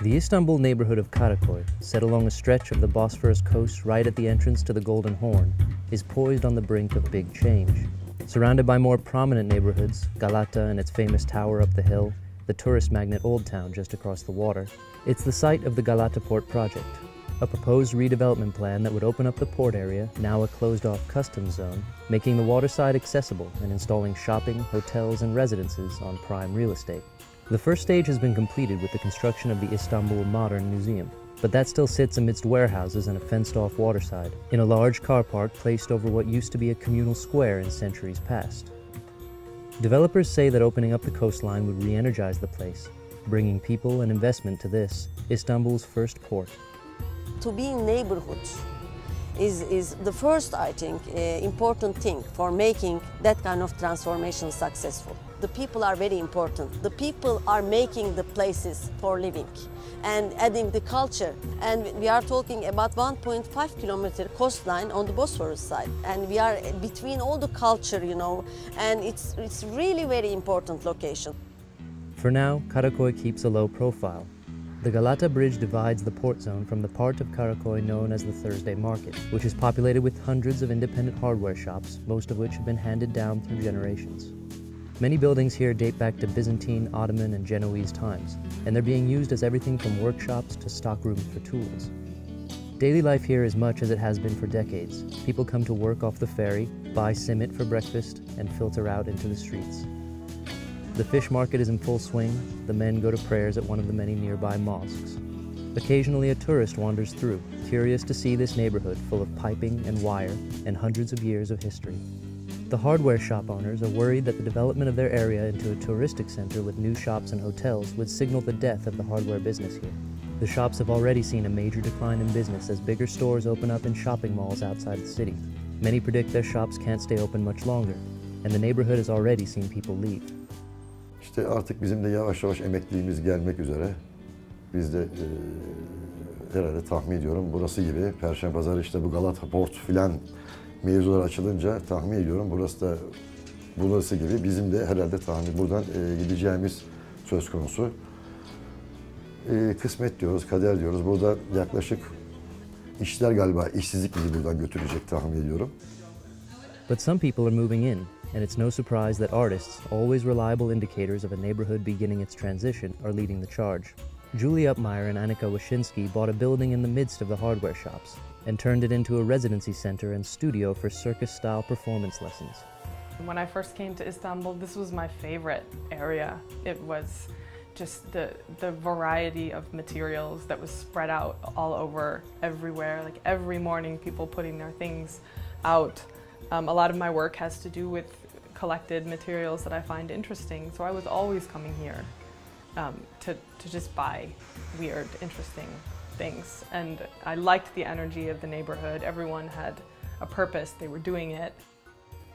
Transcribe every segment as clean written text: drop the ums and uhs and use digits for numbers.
The Istanbul neighborhood of Karakoy, set along a stretch of the Bosphorus coast right at the entrance to the Golden Horn, is poised on the brink of big change. Surrounded by more prominent neighborhoods, Galata and its famous tower up the hill, the tourist magnet Old Town just across the water, it's the site of the Galata Port project, a proposed redevelopment plan that would open up the port area, now a closed-off customs zone, making the waterside accessible and installing shopping, hotels, and residences on prime real estate. The first stage has been completed with the construction of the Istanbul Modern Museum, but that still sits amidst warehouses and a fenced-off waterside, in a large car park placed over what used to be a communal square in centuries past. Developers say that opening up the coastline would re-energize the place, bringing people and investment to this, Istanbul's first port. To be in neighborhoods is the first, I think, important thing for making that kind of transformation successful. The people are very important. The people are making the places for living and adding the culture. And we are talking about 1.5 kilometer coastline on the Bosphorus side. And we are between all the culture, you know, and it's really very important location. For now, Karakoy keeps a low profile. The Galata Bridge divides the port zone from the part of Karakoy known as the Thursday Market, which is populated with hundreds of independent hardware shops, most of which have been handed down through generations. Many buildings here date back to Byzantine, Ottoman, and Genoese times, and they're being used as everything from workshops to stockrooms for tools. Daily life here is much as it has been for decades. People come to work off the ferry, buy simit for breakfast, and filter out into the streets. The fish market is in full swing. The men go to prayers at one of the many nearby mosques. Occasionally a tourist wanders through, curious to see this neighborhood full of piping and wire and hundreds of years of history. The hardware shop owners are worried that the development of their area into a touristic center with new shops and hotels would signal the death of the hardware business here. The shops have already seen a major decline in business as bigger stores open up in shopping malls outside the city. Many predict their shops can't stay open much longer, and the neighborhood has already seen people leave. İşte artık bizim de yavaş yavaş emekliliğimiz gelmek üzere. Biz de herhalde tahmin ediyorum burası gibi Perşembe Pazarı işte bu Galata Port filan mevzular açılınca tahmin ediyorum burası gibi bizim de herhalde tahmin buradan gideceğimiz söz konusu. Kısmet diyoruz, kader diyoruz. Burada yaklaşık işçiler galiba işsizlik bizi buradan götürecek tahmin ediyorum. But some people are moving in, and it's no surprise that artists, always reliable indicators of a neighborhood beginning its transition, are leading the charge. Julie Upmeyer and Annika Wyszynski bought a building in the midst of the hardware shops and turned it into a residency center and studio for circus-style performance lessons. When I first came to Istanbul, this was my favorite area. It was just the variety of materials that was spread out all over everywhere. Like every morning, people putting their things out. A lot of my work has to do with collected materials that I find interesting, so I was always coming here to just buy weird, interesting things. And I liked the energy of the neighborhood. Everyone had a purpose, they were doing it.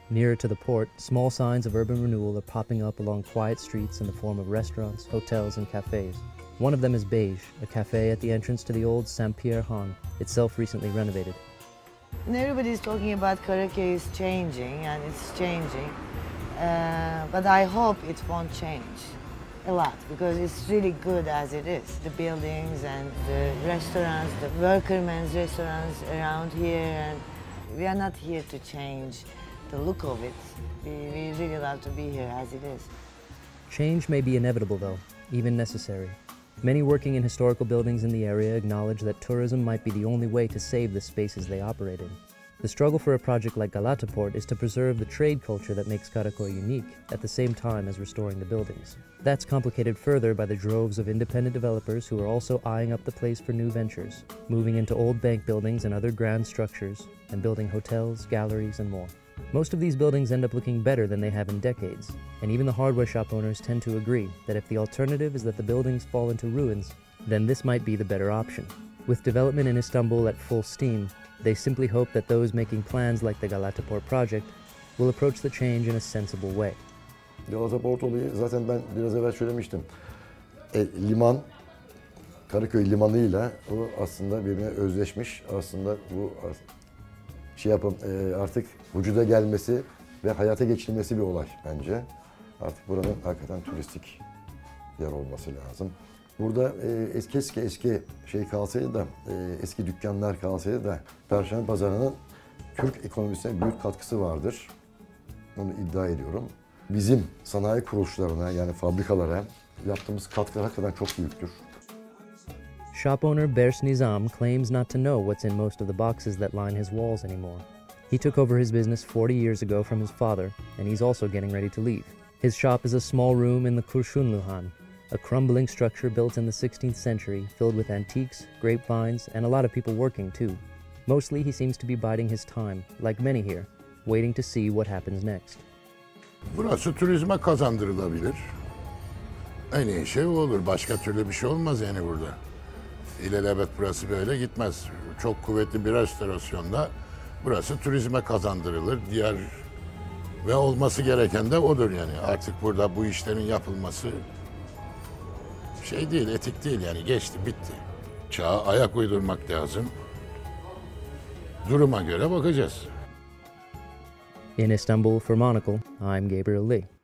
Nearer to the port, small signs of urban renewal are popping up along quiet streets in the form of restaurants, hotels, and cafes. One of them is Beige, a cafe at the entrance to the old Saint-Pierre Han, itself recently renovated. And everybody's talking about Karaköy is changing, and it's changing. But I hope it won't change a lot, because it's really good as it is. The buildings and the restaurants, the workmen's restaurants around here, and we are not here to change the look of it. We really love to be here as it is. Change may be inevitable though, even necessary. Many working in historical buildings in the area acknowledge that tourism might be the only way to save the spaces they operate in. The struggle for a project like Galata Port is to preserve the trade culture that makes Karakoy unique, at the same time as restoring the buildings. That's complicated further by the droves of independent developers who are also eyeing up the place for new ventures, moving into old bank buildings and other grand structures, and building hotels, galleries, and more. Most of these buildings end up looking better than they have in decades, and even the hardware shop owners tend to agree that if the alternative is that the buildings fall into ruins, then this might be the better option. With development in Istanbul at full steam, they simply hope that those making plans like the Galata Port project will approach the change in a sensible way. Galata Port olayı zaten ben biraz evvel söylemiştim. Liman, Karaköy limanıyla o aslında birbirine özleşmiş. Aslında bu artık vücuda gelmesi ve hayata geçirilmesi bir olay bence. Artık buranın hakikaten turistik yer olması lazım. Burada eski şey kalsaydı da, eski dükkanlar kalsaydı da Perşembe Pazarı'nın Türk ekonomisine büyük katkısı vardır. Onu iddia ediyorum. Bizim sanayi kuruluşlarına yani fabrikalara yaptığımız katkılar hakikaten çok büyüktür. Shop owner Bers Nizam claims not to know what's in most of the boxes that line his walls anymore. He took over his business 40 years ago from his father, and he's also getting ready to leave. His shop is a small room in the Kurşunluhan, a crumbling structure built in the 16th century, filled with antiques, grapevines, and a lot of people working too. Mostly he seems to be biding his time, like many here, waiting to see what happens next. Burası turizme kazandırılabilir. En iyi şey o olur. Başka türlü bir şey olmaz yani burada. İlelebet burası böyle gitmez. Çok kuvvetli bir restorasyonda burası turizme kazandırılır. Diğer ve olması gereken de odur yani. Artık burada bu işlerin yapılması şey değil, etik değil yani. Geçti, bitti. Çağa ayak uydurmak lazım. Duruma göre bakacağız. In Istanbul for Monocle, I'm Gabriel Leigh.